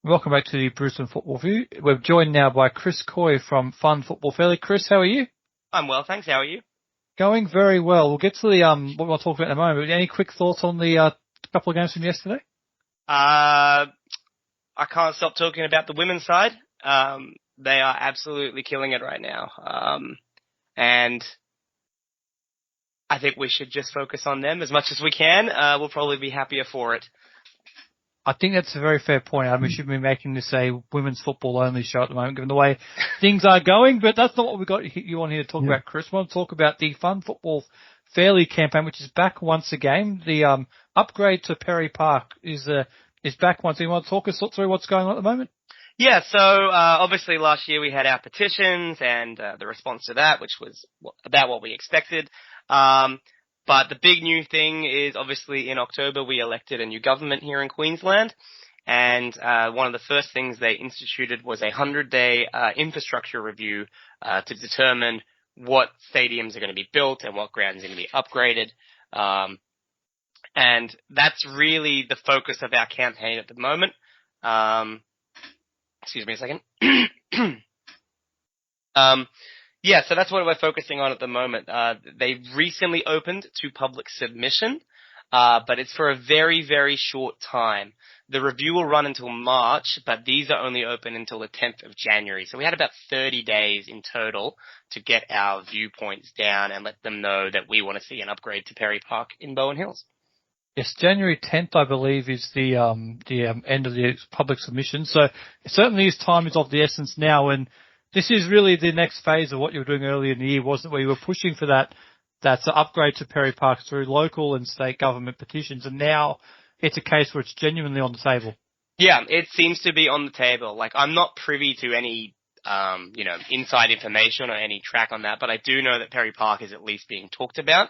Welcome back to the Brisbane Football View. We're joined now by Chris Coy from Fun Football Fairly. Chris, how are you? I'm well, thanks. How are you? Going very well. We'll get to the what we'll talk about in a moment. Any quick thoughts on the couple of games from yesterday? I can't stop talking about the women's side. They are absolutely killing it right now. And I think we should just focus on them as much as we can. We'll probably be happier for it. I think that's a very fair point. I mean, we should be making this a women's football only show at the moment, given the way things are going, but that's not what we got you on here to talk about, Chris. We want to talk about the Fun Football Fairly campaign, which is back once again. The upgrade to Perry Park is back once again. You want to talk us through what's going on at the moment? Yeah, so obviously last year we had our petitions and the response to that, which was about what we expected. But the big new thing is obviously in October we elected a new government here in Queensland, and one of the first things they instituted was a 100-day infrastructure review to determine what stadiums are going to be built and what grounds are going to be upgraded. And that's really the focus of our campaign at the moment. Excuse me a second. Yeah, so that's what we're focusing on at the moment. They recently opened to public submission, but it's for a very, very short time. The review will run until March, but these are only open until the 10th of January. So we had about 30 days in total to get our viewpoints down and let them know that we want to see an upgrade to Perry Park in Bowen Hills. Yes, January 10th, I believe, is the end of the public submission. So certainly his time is of the essence now, and this is really the next phase of what you were doing earlier in the year, wasn't it? Where you were pushing for that upgrade to Perry Park through local and state government petitions, and now it's a case where it's genuinely on the table. Yeah, it seems to be on the table. Like, I'm not privy to any, inside information or any track on that, but I do know that Perry Park is at least being talked about.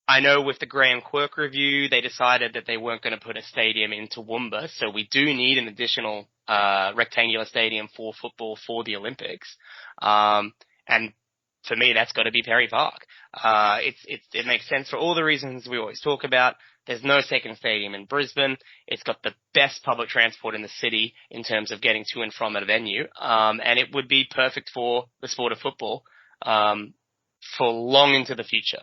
I know with the Graham Quirk review, they decided that they weren't going to put a stadium in Toowoomba, so we do need an additional rectangular stadium for football for the Olympics. And for me, that's got to be Perry Park. It makes sense for all the reasons we always talk about. There's no second stadium in Brisbane. It's got the best public transport in the city in terms of getting to and from a venue. And it would be perfect for the sport of football for long into the future.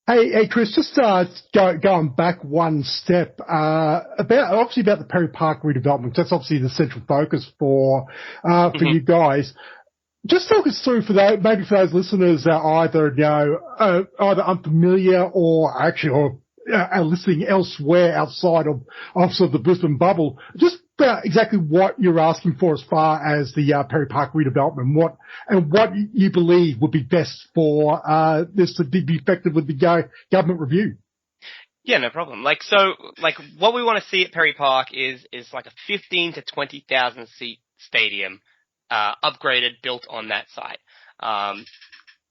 Hey, Chris, just going back one step, about the Perry Park redevelopment. That's obviously the central focus for you guys. Just talk us through maybe for those listeners that are either unfamiliar or are listening elsewhere outside of sort of the Brisbane bubble. Just exactly what you're asking for as far as the Perry Park redevelopment, what you believe would be best for this to be effective with the government review. Yeah, no problem. What we want to see at Perry Park is like a 15 to 20,000 seat stadium, upgraded, built on that site.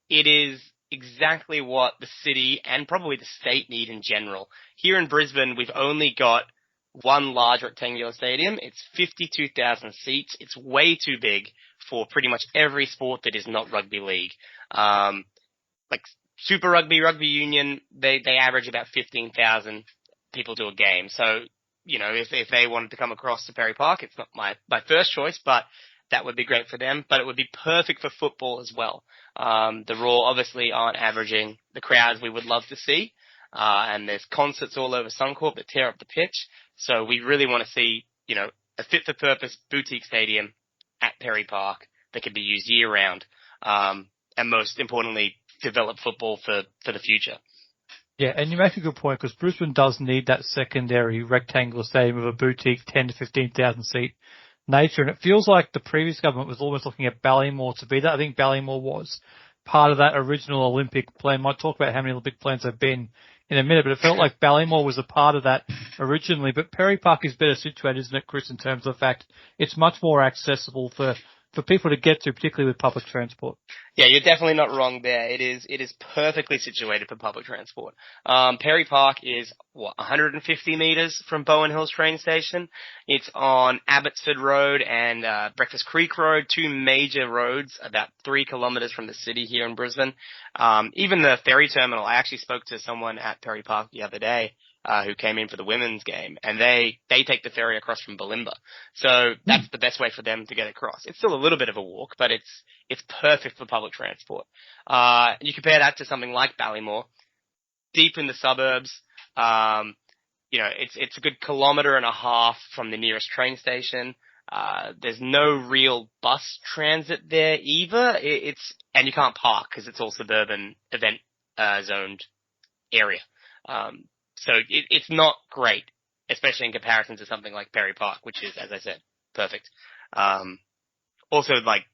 It is exactly what the city and probably the state need in general. Here in Brisbane, we've only got one large rectangular stadium. It's 52,000 seats. It's way too big for pretty much every sport that is not rugby league. Like Super Rugby, Rugby Union, they average about 15,000 people to a game. So, if they wanted to come across to Perry Park, it's not my first choice, but that would be great for them. But it would be perfect for football as well. The Raw obviously aren't averaging the crowds we would love to see. And there's concerts all over Suncorp that tear up the pitch. So we really want to see, a fit-for-purpose boutique stadium at Perry Park that could be used year-round, and most importantly, develop football for the future. Yeah, and you make a good point, because Brisbane does need that secondary rectangular stadium of a boutique 10 to 15,000 seat nature, and it feels like the previous government was almost looking at Ballymore to be that. I think Ballymore was part of that original Olympic plan. Might talk about how many Olympic plans have been in a minute, but it felt like Ballymore was a part of that originally. But Perry Park is better situated, isn't it, Chris, in terms of the fact it's much more accessible for people to get to, particularly with public transport. Yeah, you're definitely not wrong there. It is perfectly situated for public transport. Perry Park is 150 meters from Bowen Hills train station. It's on Abbotsford Road and Breakfast Creek Road, two major roads about 3 kilometers from the city here in Brisbane. Even the ferry terminal, I actually spoke to someone at Perry Park the other day, who came in for the women's game, and they take the ferry across from Bulimba. So that's the best way for them to get across. It's still a little bit of a walk, but it's perfect for public transport. You compare that to something like Ballymore, deep in the suburbs. It's a good 1.5 kilometres from the nearest train station. There's no real bus transit there either. And you can't park because it's all suburban event zoned area. So it's not great, especially in comparison to something like Perry Park, which is, as I said, perfect. Also, like,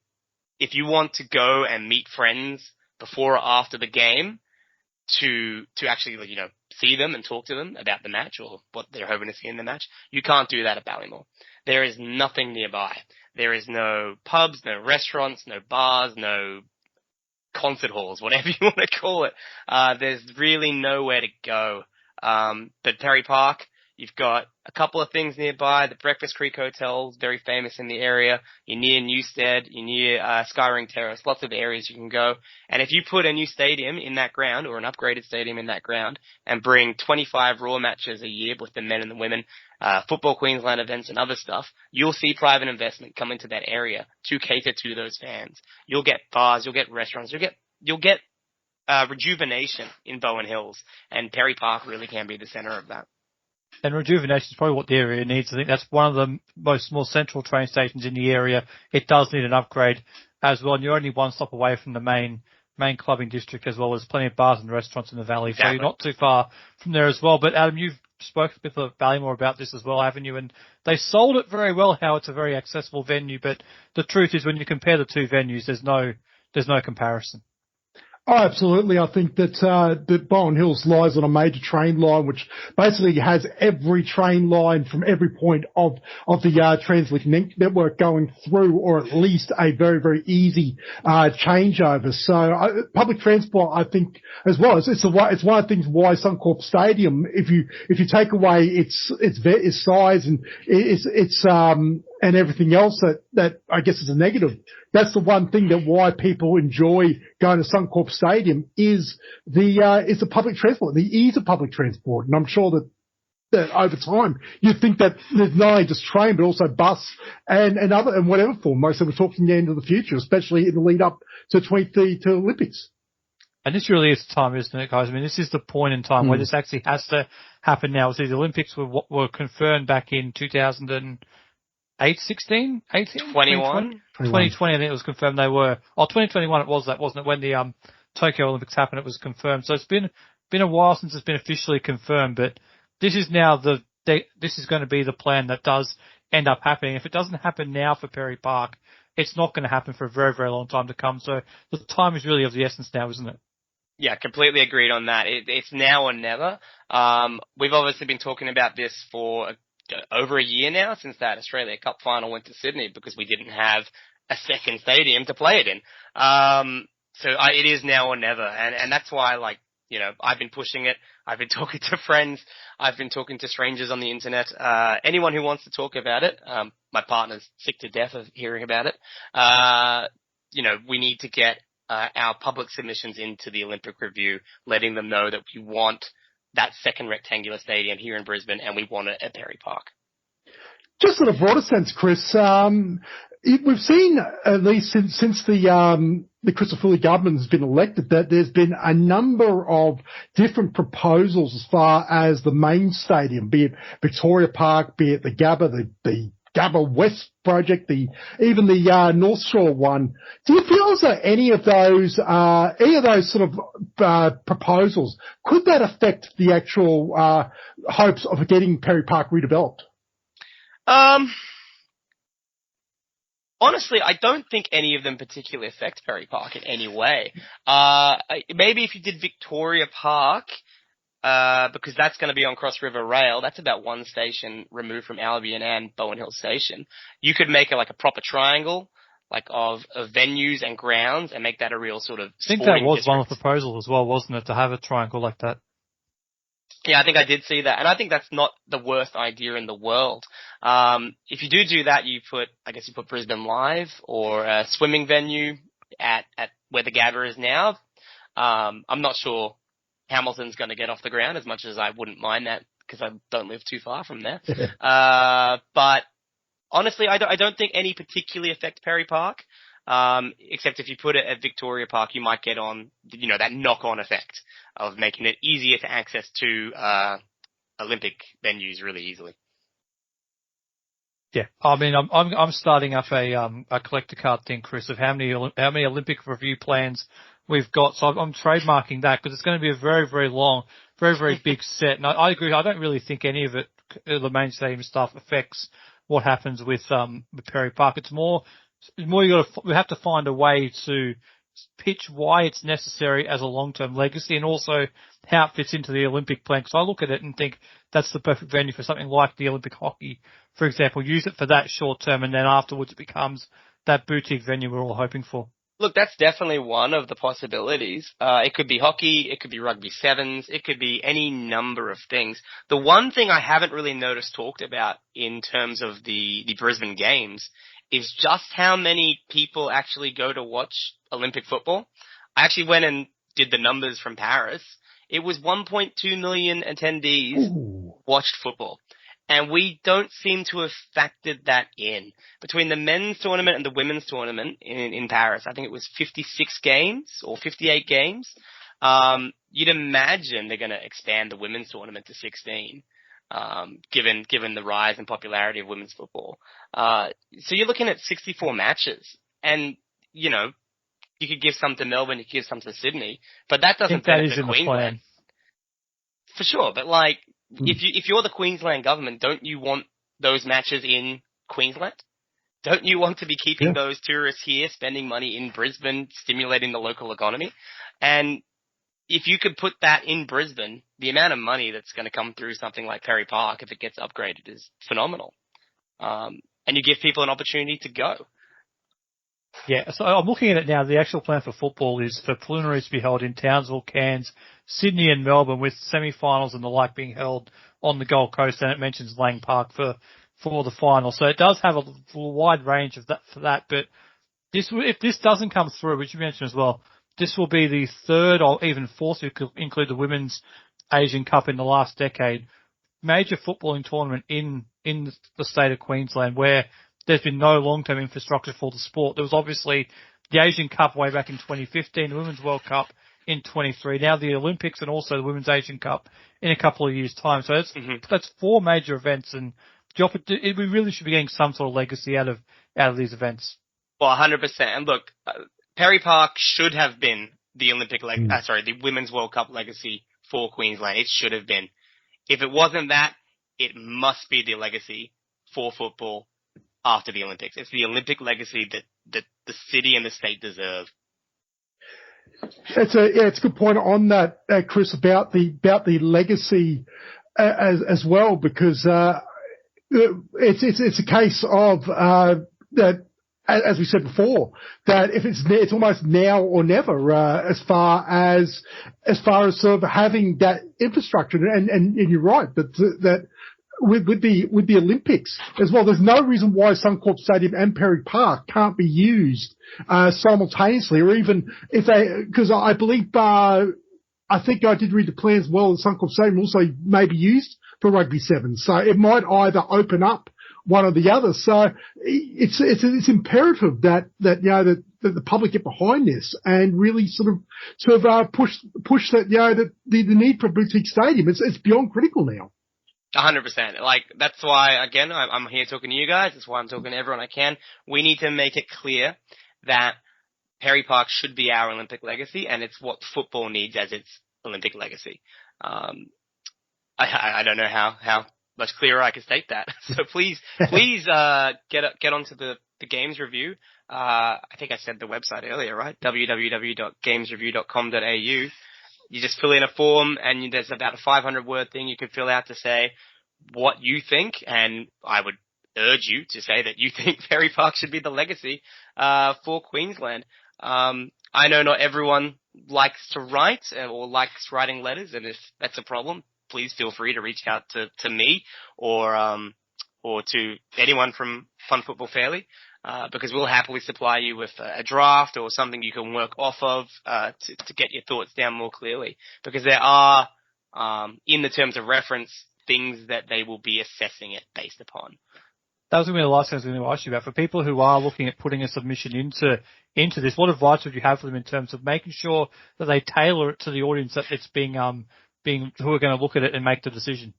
if you want to go and meet friends before or after the game to actually, see them and talk to them about the match or what they're hoping to see in the match, you can't do that at Ballymore. There is nothing nearby. There is no pubs, no restaurants, no bars, no concert halls, whatever you want to call it. There's really nowhere to go. But Perry Park, you've got a couple of things nearby. The Breakfast Creek Hotel is very famous in the area. You're near Newstead. You're near Skyring Terrace. Lots of areas you can go. And if you put a new stadium in that ground or an upgraded stadium in that ground and bring 25 Raw matches a year with the men and the women, Football Queensland events and other stuff, you'll see private investment come into that area to cater to those fans. You'll get bars. You'll get restaurants. You'll get rejuvenation in Bowen Hills. And Perry Park really can be the center of that. And rejuvenation is probably what the area needs. I think that's one of the more central train stations in the area. It does need an upgrade as well. And you're only one stop away from the main clubbing district as well. There's plenty of bars and restaurants in the valley, exactly. So you're not too far from there as well. But Adam, you've spoken a bit of Ballymore about this as well, haven't you? And they sold it very well, how it's a very accessible venue. But the truth is, when you compare the two venues, there's no comparison. Oh, absolutely. I think that Bowen Hills lies on a major train line, which basically has every train line from every point of the TransLink network going through, or at least a very, very easy changeover. So public transport, I think, as well, it's one of the things why Suncorp Stadium, if you take away its size and its and everything else that I guess is a negative, that's the one thing that why people enjoy going to Suncorp Stadium is the public transport, the ease of public transport. And I'm sure that over time you think that there's not only just train but also bus and whatever form. Most of us are talking the end of the future, especially in the lead up to 2030 Olympics. And this really is the time, isn't it, guys? I mean, this is the point in time where this actually has to happen now. See, the Olympics were confirmed back in 2018, 2020, I think it was confirmed they were. 2021 it was that, wasn't it? When the Tokyo Olympics happened, it was confirmed. So it's been a while since it's been officially confirmed, but this is now this is going to be the plan that does end up happening. If it doesn't happen now for Perry Park, it's not going to happen for a very, very long time to come. So the time is really of the essence now, isn't it? Yeah, completely agreed on that. It's now or never. We've obviously been talking about this for over a year now, since that Australia Cup final went to Sydney, because we didn't have a second stadium to play it in. So it is now or never. And that's why, I've been pushing it. I've been talking to friends. I've been talking to strangers on the internet. Anyone who wants to talk about it. My partner's sick to death of hearing about it. We need to get our public submissions into the Olympic Review, letting them know that we want that second rectangular stadium here in Brisbane, and we want it at Perry Park. Just in a broader sense, Chris, we've seen, at least since the Christopher government has been elected, that there's been a number of different proposals as far as the main stadium, be it Victoria Park, be it the Gabba, the Gabba West project, even the North Shore one. Do you feel as though any of those sort of proposals, could that affect the actual hopes of getting Perry Park redeveloped? Honestly, I don't think any of them particularly affect Perry Park in any way. Maybe if you did Victoria Park, because that's going to be on Cross River Rail. That's about one station removed from Albion and Bowen Hill Station. You could make it like a proper triangle, of venues and grounds, and make that a real sort of sporting I think that was district. one of the proposals as well, wasn't it, to have a triangle like that? Yeah, I think I did see that, and I think that's not the worst idea in the world. If you do that, you put Brisbane Live or a swimming venue at where the Gabba is now. I'm not sure Hamilton's going to get off the ground, as much as I wouldn't mind that because I don't live too far from there. But honestly, I don't think any particularly affect Perry Park. Except if you put it at Victoria Park, you might get on, that knock-on effect of making it easier to access to, Olympic venues really easily. Yeah, I mean, I'm starting up a collector card thing, Chris, of how many Olympic review plans we've got. So I'm trademarking that because it's going to be a very, very long, very, very big set. And I agree. I don't really think any of it, the main stadium stuff, affects what happens with Perry Park. It's more we have to find a way to pitch why it's necessary as a long-term legacy and also how it fits into the Olympic plan. Because I look at it and think that's the perfect venue for something like the Olympic hockey, for example. Use it for that short term and then afterwards it becomes that boutique venue we're all hoping for. Look, that's definitely one of the possibilities. It could be hockey, it could be rugby sevens, it could be any number of things. The one thing I haven't really noticed talked about in terms of the Brisbane Games is just how many people actually go to watch Olympic football. I actually went and did the numbers from Paris. It was 1.2 million attendees watched football. And we don't seem to have factored that in. Between the men's tournament and the women's tournament in Paris, I think it was 56 games or 58 games. You'd imagine they're going to expand the women's tournament to 16. Given the rise in popularity of women's football. So you're looking at 64 matches and, you could give some to Melbourne, you could give some to Sydney, but that doesn't benefit Queensland. For sure. But if you're the Queensland government, don't you want those matches in Queensland? Don't you want to be keeping those tourists here, spending money in Brisbane, stimulating the local economy? And if you could put that in Brisbane, the amount of money that's going to come through something like Perry Park, if it gets upgraded, is phenomenal. And you give people an opportunity to go. Yeah, so I'm looking at it now. The actual plan for football is for preliminaries to be held in Townsville, Cairns, Sydney and Melbourne, with semi-finals and the like being held on the Gold Coast, and it mentions Lang Park for the final. So it does have a wide range of that for that, but if this doesn't come through, which you mentioned as well, this will be the third or even fourth, if you could include the Women's Asian Cup in the last decade, major footballing tournament in the state of Queensland where there's been no long-term infrastructure for the sport. There was obviously the Asian Cup way back in 2015, the Women's World Cup in 23, now the Olympics and also the Women's Asian Cup in a couple of years' time. So that's four major events, and we really should be getting some sort of legacy out of these events. Well, 100%. And look, Perry Park should have been the the Women's World Cup legacy for Queensland. It should have been. If it wasn't that, it must be the legacy for football after the Olympics. It's the Olympic legacy that the city and the state deserve. It's a good point on that, Chris, about the legacy as well, because it's a case of that. As we said before, that if it's almost now or never, as far as sort of having that infrastructure, and you're right, that with the Olympics as well, there's no reason why Suncorp Stadium and Perry Park can't be used simultaneously, or even if because I believe I think I did read the plans as well. The Suncorp Stadium also may be used for rugby sevens, so it might either open up one or the other. So it's imperative that the public get behind this and really sort of push that, that the need for a boutique stadium. It's beyond critical now. 100%. That's why, again, I'm here talking to you guys. That's why I'm talking to everyone I can. We need to make it clear that Perry Park should be our Olympic legacy, and it's what football needs as its Olympic legacy. I don't know how much clearer I can state that. So please get onto the games review. I think I said the website earlier, right? www.gamesreview.com.au. You just fill in a form, and there's about a 500-word thing you can fill out to say what you think, and I would urge you to say that you think Perry Park should be the legacy for Queensland. I know not everyone likes to write or likes writing letters, and if that's a problem, please feel free to reach out to me or to anyone from Fun Football Fairly, because we'll happily supply you with a draft or something you can work off of to get your thoughts down more clearly. Because there are, in the terms of reference, things that they will be assessing it based upon. That was going to be the last thing I was going to ask you about. For people who are looking at putting a submission into this, what advice would you have for them in terms of making sure that they tailor it to the audience that it's being who are going to look at it and make the decision?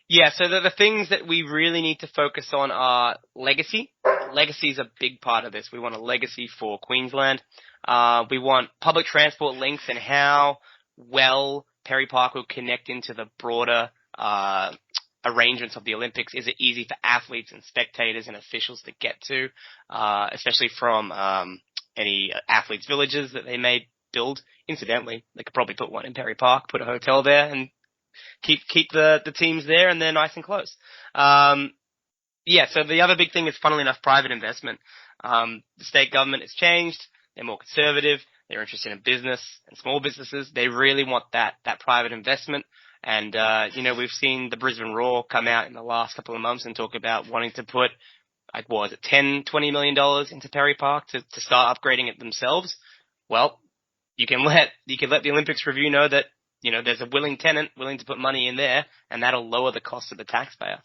Yeah, so the things that we really need to focus on are legacy. Legacy is a big part of this. We want a legacy for Queensland. We want public transport links and how well Perry Park will connect into the broader arrangements of the Olympics. Is it easy for athletes and spectators and officials to get to, especially from any athletes' villages that they may build? Incidentally, they could probably put one in Perry Park, put a hotel there, and keep the teams there, and they're nice and close. So the other big thing is, funnily enough, private investment. The state government has changed. They're more conservative. They're interested in business and small businesses. They really want that private investment. And, we've seen the Brisbane Roar come out in the last couple of months and talk about wanting to put, $10, $20 million into Perry Park to start upgrading it themselves. Well, you can let the Olympics Review know that, there's a willing tenant willing to put money in there, and that'll lower the cost of the taxpayer.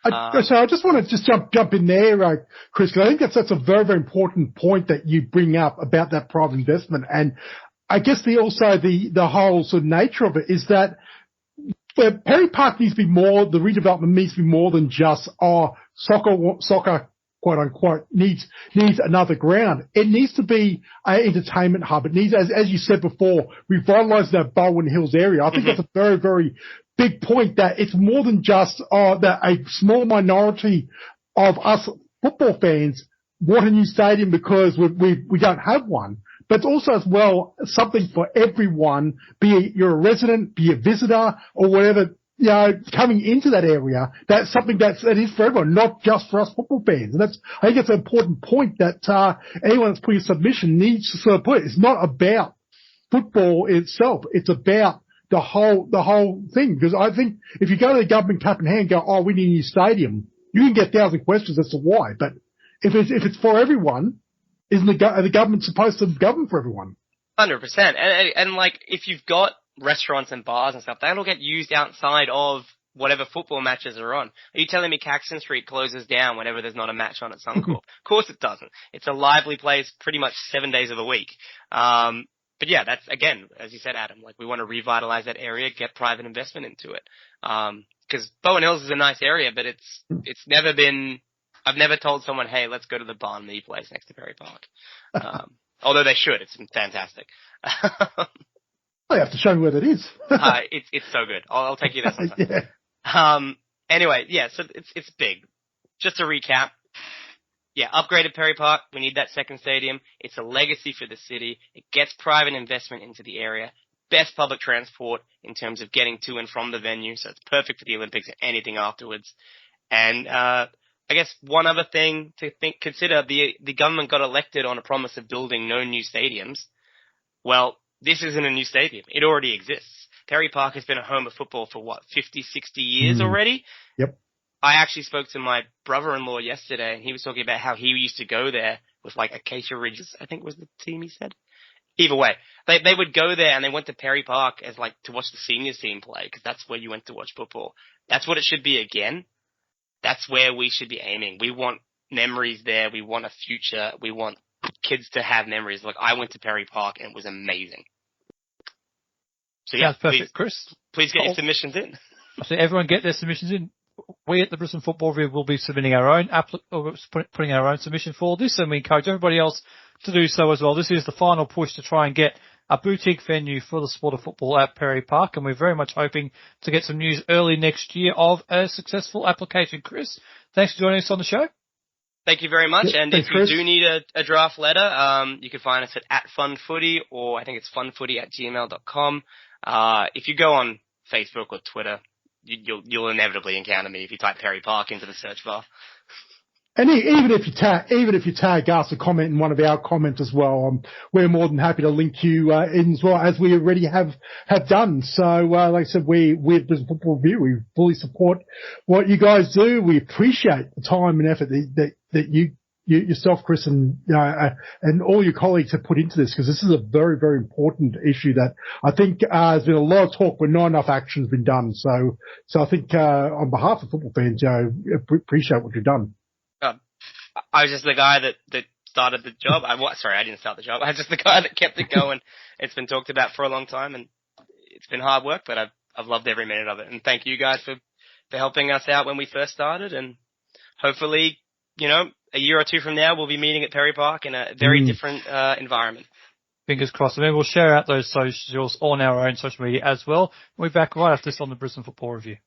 So I just want to jump in there, Chris, because I think that's a very, very important point that you bring up about that private investment. And I guess the whole sort of nature of it is that Perry Park needs to be more, the redevelopment needs to be more than just, soccer, quote unquote, needs another ground. It needs to be an entertainment hub. It needs, as you said before, revitalize that Bowen Hills area. I think that's a very, very big point, that it's more than just that a small minority of us football fans want a new stadium because we don't have one. But it's also as well something for everyone, be it you're a resident, be a visitor, or whatever, coming into that area. That's something that is for everyone, not just for us football fans. And I think it's an important point that anyone that's putting a submission needs to sort of put. It's not about football itself. It's about the whole thing. Because I think if you go to the government cap in hand and go, we need a new stadium, you can get 1,000 questions as to why. But if it's for everyone, isn't the government supposed to govern for everyone? 100%. And like, if you've got restaurants and bars and stuff, that'll get used outside of whatever football matches are on. Are you telling me Caxton Street closes down whenever there's not a match on at Suncorp? Of course it doesn't. It's a lively place pretty much 7 days of the week. But yeah, that's, again, as you said, Adam, like, we want to revitalize that area, get private investment into it. Because Bowen Hills is a nice area, but it's never been, I've never told someone, hey, let's go to the Barn Me place next to Perry Park. Although they should. It's fantastic. You have to show me where that is. It's so good. I'll take you there sometime. Yeah. Anyway, yeah, so it's big. Just to recap. Yeah, upgraded Perry Park. We need that second stadium. It's a legacy for the city. It gets private investment into the area. Best public transport in terms of getting to and from the venue. So it's perfect for the Olympics and anything afterwards. And, I guess one other thing to consider, the government got elected on a promise of building no new stadiums. Well, this isn't a new stadium. It already exists. Perry Park has been a home of football for 50, 60 years already? Yep. I actually spoke to my brother-in-law yesterday, and he was talking about how he used to go there with like Acacia Ridges, I think was the team he said. Either way, they would go there and they went to Perry Park as like to watch the seniors team play, because that's where you went to watch football. That's what it should be again. That's where we should be aiming. We want memories there. We want a future. We want kids to have memories. Like, I went to Perry Park and it was amazing. So yeah, that's perfect, Chris. Please get your submissions in. So everyone get their submissions in. We at the Brisbane Football Review will be submitting our own putting our own submission for this, and we encourage everybody else to do so as well. This is the final push to try and get a boutique venue for the sport of football at Perry Park, and we're very much hoping to get some news early next year of a successful application. Chris, thanks for joining us on the show. Thank you very much. And Thanks, if you Chris. do need a draft letter, you can find us at @funfooty, or I think it's funfooty@gmail.com. If you go on Facebook or Twitter, you'll inevitably encounter me if you type Perry Park into the search bar. And even if you tag us a comment in one of our comments as well, we're more than happy to link you in as well, as we already have done. So, like I said, we at Brisbane Football Review, we fully support what you guys do. We appreciate the time and effort that you yourself, Chris, and all your colleagues have put into this, because this is a very, very important issue that I think there's been a lot of talk, but not enough action has been done. So I think on behalf of football fans, appreciate what you've done. I was just the guy that started the job. Sorry, I didn't start the job. I was just the guy that kept it going. It's been talked about for a long time, and it's been hard work, but I've loved every minute of it. And thank you guys for helping us out when we first started, and hopefully, a year or two from now, we'll be meeting at Perry Park in a very different environment. Fingers crossed. I mean, we'll share out those socials on our own social media as well. We'll be back right after this on the Brisbane Football Review.